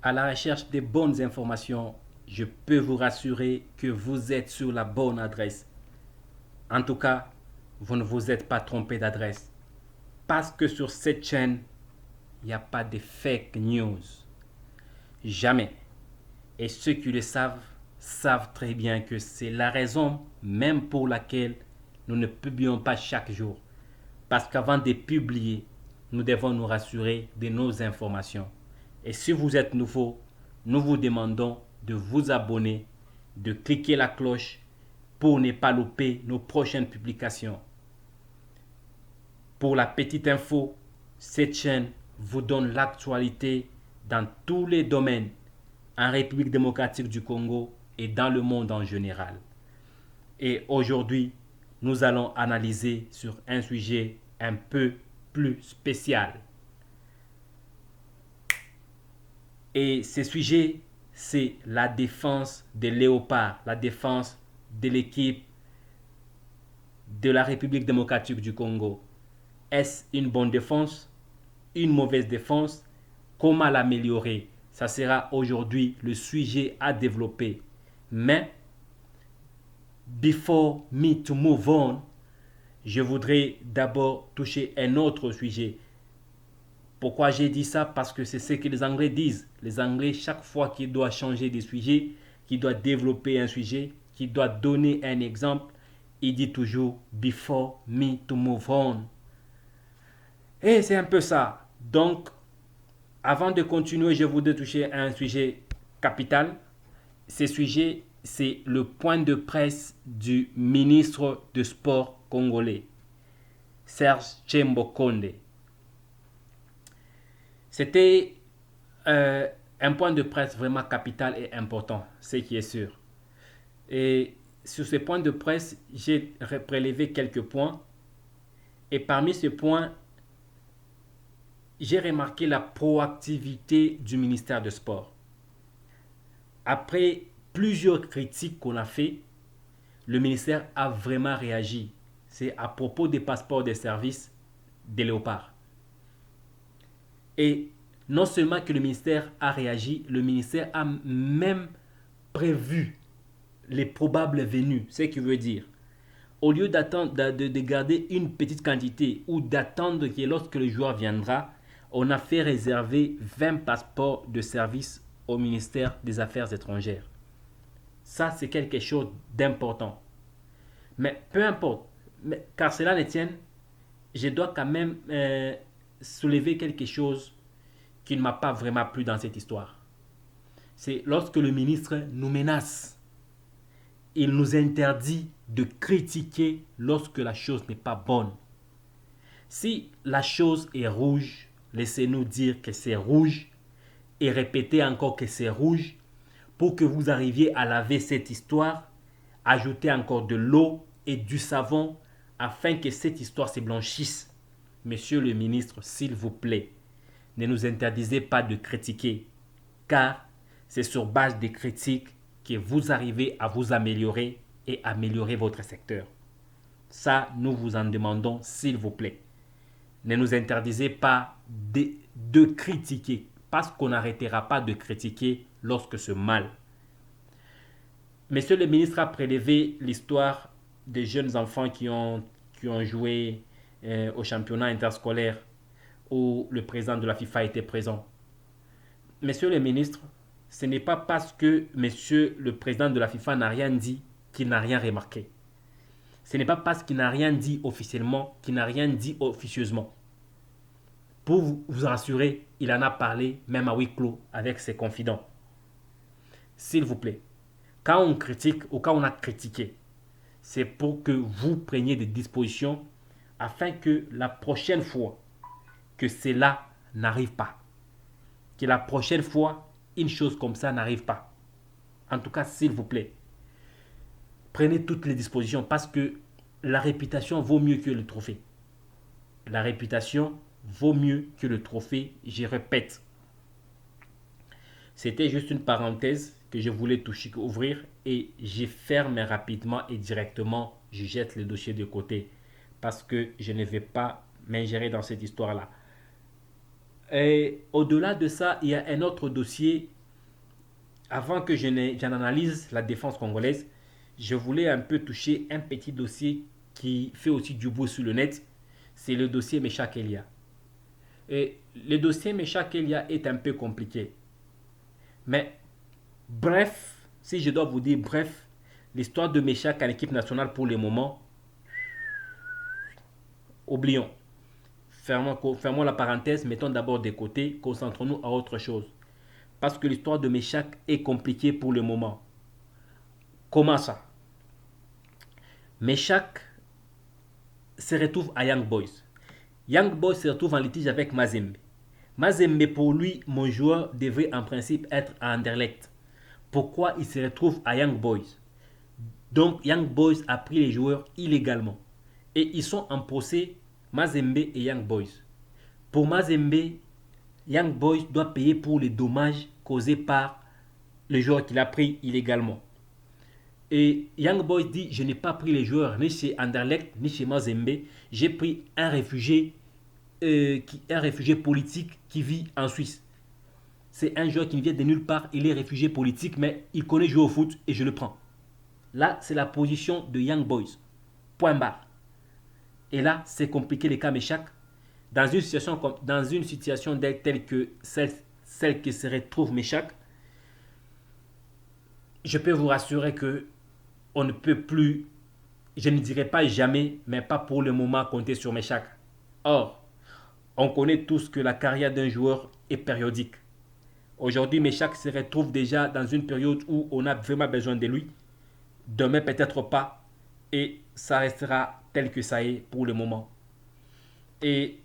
à la recherche des bonnes informations, je peux vous rassurer que vous êtes sur la bonne adresse. En tout cas, vous ne vous êtes pas trompé d'adresse. Parce que sur cette chaîne, il n'y a pas de fake news. Jamais. Et ceux qui le savent, savent très bien que c'est la raison même pour laquelle nous ne publions pas chaque jour. Parce qu'avant de publier, nous devons nous rassurer de nos informations. Et si vous êtes nouveau, nous vous demandons de vous abonner, de cliquer la cloche pour ne pas louper nos prochaines publications. Pour la petite info, cette chaîne vous donne l'actualité dans tous les domaines en République démocratique du Congo et dans le monde en général. Et aujourd'hui, nous allons analyser sur un sujet un peu plus spécial. Et ce sujet, c'est la défense des léopards, la défense de l'équipe de la République démocratique du Congo. Est-ce une bonne défense? Une mauvaise défense? Comment l'améliorer? Ça sera aujourd'hui le sujet à développer. Mais, before me to move on, je voudrais d'abord toucher un autre sujet. Pourquoi j'ai dit ça? Parce que c'est ce que les Anglais disent. Les Anglais, chaque fois qu'ils doivent changer de sujet, qu'ils doivent développer un sujet, qu'ils doivent donner un exemple, ils disent toujours before me to move on. Et c'est un peu ça. Donc, avant de continuer, je voudrais toucher à un sujet capital. Ce sujet, c'est le point de presse du ministre de Sport congolais, Serge Tchembo Konde. C'était un point de presse vraiment capital et important, ce qui est sûr. Et sur ce point de presse, j'ai prélevé quelques points. Et parmi ces points, j'ai remarqué la proactivité du ministère de Sport. Après plusieurs critiques qu'on a fait, le ministère a vraiment réagi. C'est à propos des passeports de service des léopards. Et non seulement que le ministère a réagi, le ministère a même prévu les probables venus. Ce qui veut dire, au lieu d'attendre, de garder une petite quantité ou d'attendre que lorsque le joueur viendra, on a fait réserver 20 passeports de service au ministère des Affaires étrangères. Ça, c'est quelque chose d'important. Mais peu importe, car cela ne tienne, je dois quand même soulever quelque chose qui ne m'a pas vraiment plu dans cette histoire. C'est lorsque le ministre nous menace. Il nous interdit de critiquer lorsque la chose n'est pas bonne. Si la chose est rouge, laissez-nous dire que c'est rouge et répétez encore que c'est rouge pour que vous arriviez à laver cette histoire, ajoutez encore de l'eau et du savon afin que cette histoire se blanchisse. Monsieur le ministre, s'il vous plaît, ne nous interdisez pas de critiquer, car c'est sur base des critiques que vous arrivez à vous améliorer et améliorer votre secteur. Ça, nous vous en demandons, s'il vous plaît. Ne nous interdisez pas de critiquer, parce qu'on n'arrêtera pas de critiquer lorsque c'est mal. Monsieur le ministre a prélevé l'histoire des jeunes enfants qui ont joué au championnat interscolaire où le président de la FIFA était présent. Monsieur le ministre, ce n'est pas parce que monsieur le président de la FIFA n'a rien dit qu'il n'a rien remarqué. Ce n'est pas parce qu'il n'a rien dit officiellement qu'il n'a rien dit officieusement. Pour vous rassurer, il en a parlé même à huis clos avec ses confidents. S'il vous plaît, quand on critique ou quand on a critiqué, c'est pour que vous preniez des dispositions afin que la prochaine fois que cela n'arrive pas, que la prochaine fois une chose comme ça n'arrive pas. En tout cas, s'il vous plaît, prenez toutes les dispositions parce que la réputation vaut mieux que le trophée. La réputation vaut mieux que le trophée, je répète. C'était juste une parenthèse que je voulais toucher, ouvrir et je ferme rapidement et directement, je jette le dossier de côté parce que je ne vais pas m'ingérer dans cette histoire-là. Et au-delà de ça, il y a un autre dossier. Avant que j'en analyse la défense congolaise, je voulais un peu toucher un petit dossier qui fait aussi du bruit sur le net. C'est le dossier Meshak Elia. Et le dossier Meshak Elia est un peu compliqué. Mais bref, si je dois vous dire bref, l'histoire de Meshak à l'équipe nationale pour le moment, oublions. Fermons la parenthèse, mettons d'abord de côté, concentrons-nous à autre chose. Parce que l'histoire de Meshak est compliquée pour le moment. Comment ça? Meshak se retrouve à Young Boys. Young Boys se retrouve en litige avec Mazembe. Mazembe, pour lui, mon joueur devrait en principe être à Anderlecht. Pourquoi il se retrouve à Young Boys? Donc, Young Boys a pris les joueurs illégalement. Et ils sont en procès, Mazembe et Young Boys. Pour Mazembe, Young Boys doit payer pour les dommages causés par le joueur qu'il a pris illégalement. Et Young Boys dit, je n'ai pas pris les joueurs ni chez Anderlecht ni chez Mazembe. J'ai pris un réfugié politique qui vit en Suisse. C'est un joueur qui ne vient de nulle part, il est réfugié politique, mais il connaît jouer au foot et je le prends. Là, c'est la position de Young Boys. Point barre. Et là, c'est compliqué les cas Meshak. Dans une situation telle que celle que se retrouve Meshak, je peux vous rassurer que on ne peut plus, je ne dirais pas jamais, mais pas pour le moment, compter sur Meshak. Or, on connaît tous que la carrière d'un joueur est périodique. Aujourd'hui, Meshak se retrouve déjà dans une période où on a vraiment besoin de lui. Demain, peut-être pas. Et ça restera tel que ça est pour le moment. Et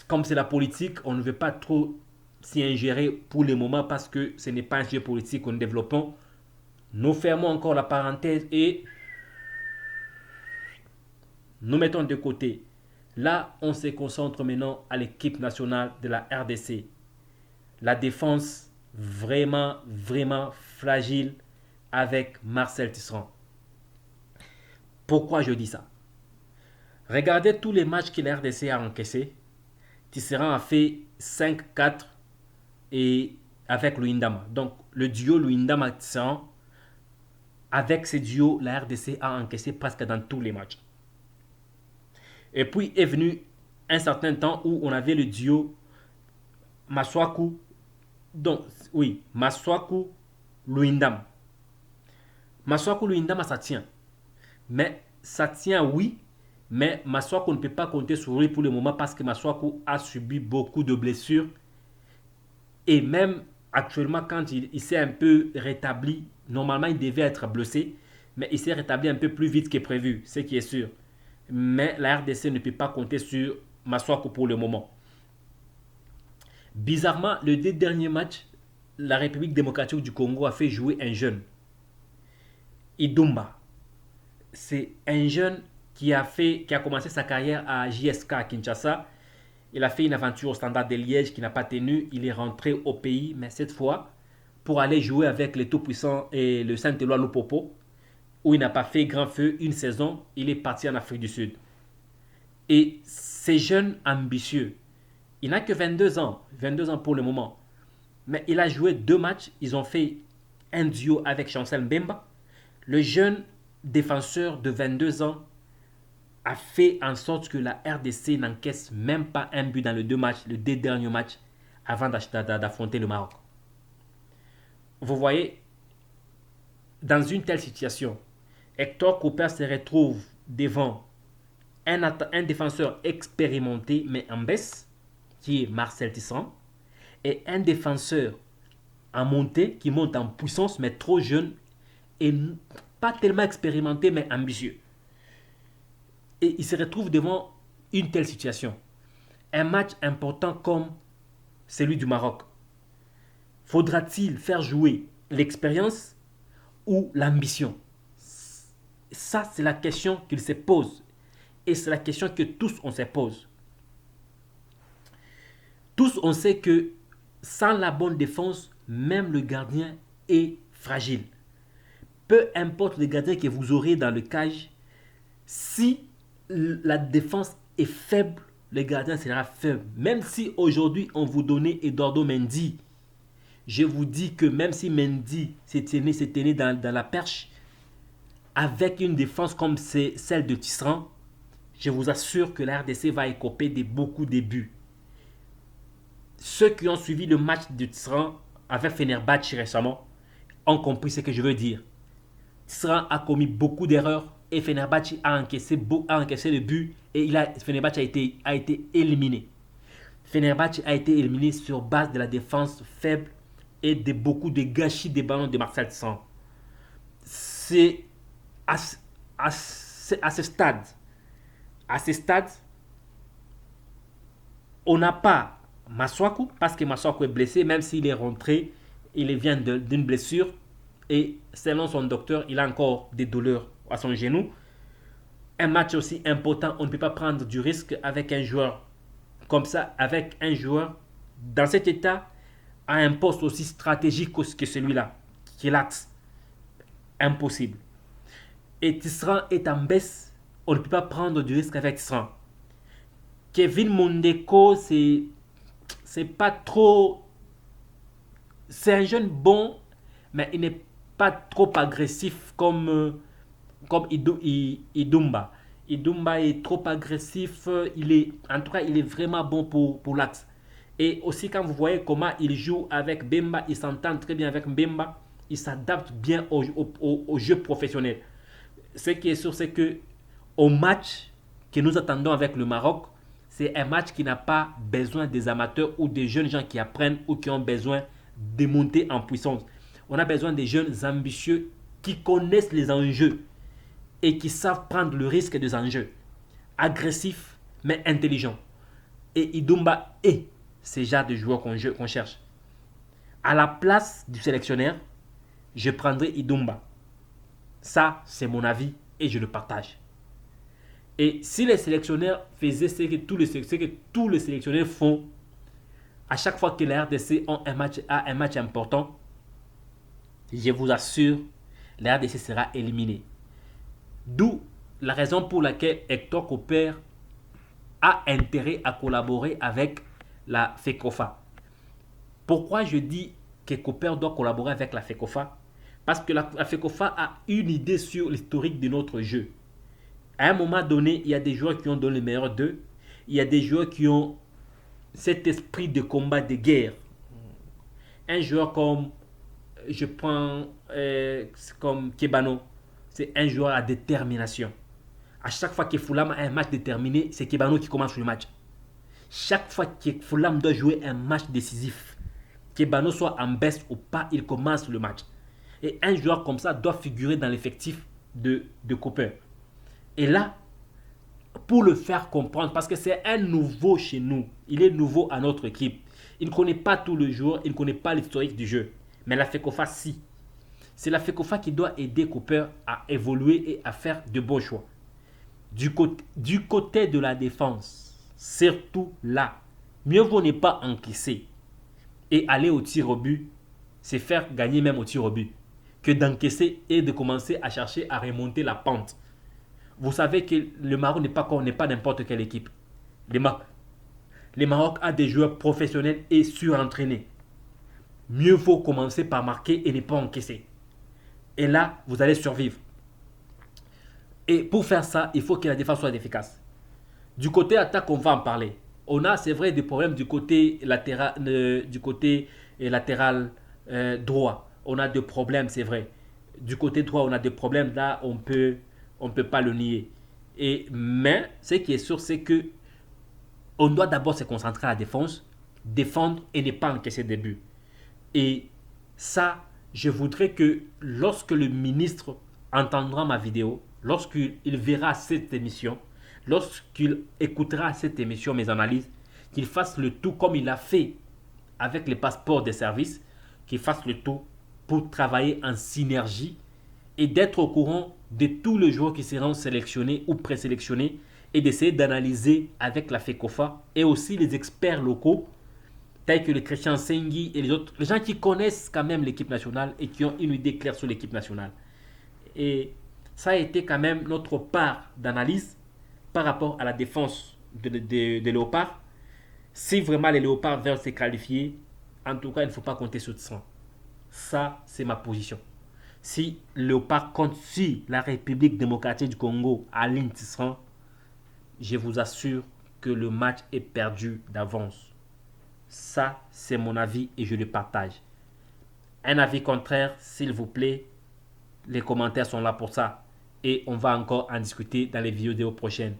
comme c'est la politique, on ne veut pas trop s'y ingérer pour le moment parce que ce n'est pas un sujet politique que nous développons. Nous fermons encore la parenthèse et nous mettons de côté. Là, on se concentre maintenant à l'équipe nationale de la RDC. La défense vraiment, vraiment fragile avec Marcel Tisserand. Pourquoi je dis ça? Regardez tous les matchs que la RDC a encaissés. Tisserand a fait 5-4 et avec Luindama. Donc le duo Luindama-Tisserand, avec ce duo, la RDC a encaissé presque dans tous les matchs. Et puis est venu un certain temps où on avait le duo Maswaku. Donc, oui, Maswaku Luindama. Maswaku Luindama, ça tient. Mais ça tient, oui. Mais Maswaku ne peut pas compter sur lui pour le moment parce que Maswaku a subi beaucoup de blessures. Et même actuellement, quand il s'est un peu rétabli, normalement il devait être blessé, mais il s'est rétabli un peu plus vite que prévu, ce qui est sûr. Mais la RDC ne peut pas compter sur Maswaku pour le moment. Bizarrement, le dernier match, la République démocratique du Congo a fait jouer un jeune, Idumba. C'est un jeune qui a commencé sa carrière à JSK à Kinshasa. Il a fait une aventure au Standard de Liège qui n'a pas tenu. Il est rentré au pays, mais cette fois, pour aller jouer avec les tout-puissants et le Saint-Éloi Lupopo, où il n'a pas fait grand feu une saison, il est parti en Afrique du Sud. Et ces jeunes ambitieux, il n'a que 22 ans pour le moment, mais il a joué 2 matchs, ils ont fait un duo avec Chancel Mbemba. Le jeune défenseur de 22 ans a fait en sorte que la RDC n'encaisse même pas un but dans les 2 matchs, les 2 derniers matchs, avant d'affronter le Maroc. Vous voyez, dans une telle situation, Hector Cooper se retrouve devant un défenseur expérimenté mais en baisse, qui est Marcel Tisserand, et un défenseur en montée, qui monte en puissance mais trop jeune et pas tellement expérimenté mais ambitieux. Et il se retrouve devant une telle situation. Un match important comme celui du Maroc. Faudra-t-il faire jouer l'expérience ou l'ambition? Ça, c'est la question qu'il se pose. Et c'est la question que tous on se pose. Tous on sait que sans la bonne défense, même le gardien est fragile. Peu importe le gardien que vous aurez dans le cage, si la défense est faible, le gardien sera faible. Même si aujourd'hui on vous donnait Eduardo Mendy, je vous dis que même si Mendy s'est tenu dans la perche, avec une défense comme celle de Tisserand, je vous assure que la RDC va écoper de beaucoup de buts. Ceux qui ont suivi le match de Tisserand avec Fenerbahçe récemment ont compris ce que je veux dire. Tisserand a commis beaucoup d'erreurs et Fenerbahçe a encaissé le but et Fenerbahçe a été éliminé. Fenerbahçe a été éliminé sur base de la défense faible et de beaucoup de gâchis des ballons de Marcel Tisserand. C'est à ce stade, on n'a pas Masuaku parce que Masuaku est blessé, même s'il est rentré, il vient d'une blessure et selon son docteur, il a encore des douleurs à son genou. Un match aussi important, on ne peut pas prendre du risque avec un joueur comme ça, avec un joueur dans cet état, à un poste aussi stratégique que celui-là, qui est l'axe. Impossible. Et Tisserand est en baisse, on ne peut pas prendre du risque avec Tisserand. Kevin Mondeko, c'est pas trop. C'est un jeune bon, mais il n'est pas trop agressif comme Idumba. Idumba est trop agressif. En tout cas, il est vraiment bon pour l'axe. Et aussi, quand vous voyez comment il joue avec Bemba, il s'entend très bien avec Bemba. Il s'adapte bien au jeu professionnel. Ce qui est sûr, c'est que au match que nous attendons avec le Maroc, c'est un match qui n'a pas besoin des amateurs ou des jeunes gens qui apprennent ou qui ont besoin de monter en puissance. On a besoin des jeunes ambitieux qui connaissent les enjeux et qui savent prendre le risque des enjeux. Agressifs, mais intelligents. Et Idumba est ce genre de joueur qu'on cherche. À la place du sélectionneur, je prendrai Idumba. Ça, c'est mon avis et je le partage. Et si les sélectionneurs faisaient ce que tous les sélectionneurs font, à chaque fois que la RDC a un match important, je vous assure, la RDC sera éliminée. D'où la raison pour laquelle Hector Cooper a intérêt à collaborer avec la FECOFA. Pourquoi je dis que Cooper doit collaborer avec la FECOFA? Parce que la FECOFA a une idée sur l'historique de notre jeu. À un moment donné, il y a des joueurs qui ont donné le meilleur d'eux. Il y a des joueurs qui ont cet esprit de combat, de guerre. Un joueur comme, je prends comme Kebano, c'est un joueur à détermination. À chaque fois que Fulham a un match déterminé, c'est Kebano qui commence le match. Chaque fois que Fulham doit jouer un match décisif, Kebano soit en baisse ou pas, il commence le match. Et un joueur comme ça doit figurer dans l'effectif de Cooper. Et là, pour le faire comprendre, parce que c'est un nouveau chez nous, il est nouveau à notre équipe. Il ne connaît pas tout le joueur, il ne connaît pas l'historique du jeu. Mais la FECOFA, si. C'est la FECOFA qui doit aider Cooper à évoluer et à faire de bons choix. Du côté de la défense, surtout là, mieux vaut ne pas encaisser et aller au tir au but, c'est faire gagner même au tir au but, que d'encaisser et de commencer à chercher à remonter la pente. Vous savez que le Maroc n'est pas n'importe quelle équipe. Le Maroc a des joueurs professionnels et surentraînés. Mieux vaut commencer par marquer et ne pas encaisser. Et là, vous allez survivre. Et pour faire ça, il faut que la défense soit efficace. Du côté attaque, on va en parler. On a, c'est vrai, des problèmes du côté latéral droit. On a des problèmes, c'est vrai. Du côté droit, on a des problèmes. Là, on peut pas le nier. Mais ce qui est sûr, c'est que on doit d'abord se concentrer à la défense, défendre et ne pas encaisser des buts. Et ça, je voudrais que lorsque le ministre entendra ma vidéo, lorsqu'il verra cette émission, lorsqu'il écoutera cette émission, mes analyses, qu'il fasse le tout comme il a fait avec les passeports des services, qu'il fasse le tout pour travailler en synergie et d'être au courant de tous les joueurs qui seront sélectionnés ou présélectionnés et d'essayer d'analyser avec la FECOFA et aussi les experts locaux tels que le Christian Sengui et les autres, les gens qui connaissent quand même l'équipe nationale et qui ont une idée claire sur l'équipe nationale. Et ça a été quand même notre part d'analyse par rapport à la défense de Léopard. Si vraiment les Léopards veulent se qualifier, en tout cas, il ne faut pas compter sur Tisserand. Ça, c'est ma position. Si Léopard compte sur la République démocratique du Congo, Aline Tisserand, je vous assure que le match est perdu d'avance. Ça, c'est mon avis et je le partage. Un avis contraire, s'il vous plaît, les commentaires sont là pour ça. Et on va encore en discuter dans les vidéos prochaines.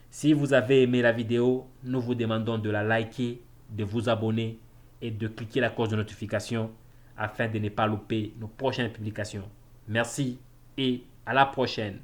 Si vous avez aimé la vidéo, nous vous demandons de la liker, de vous abonner et de cliquer la cloche de notification afin de ne pas louper nos prochaines publications. Merci et à la prochaine.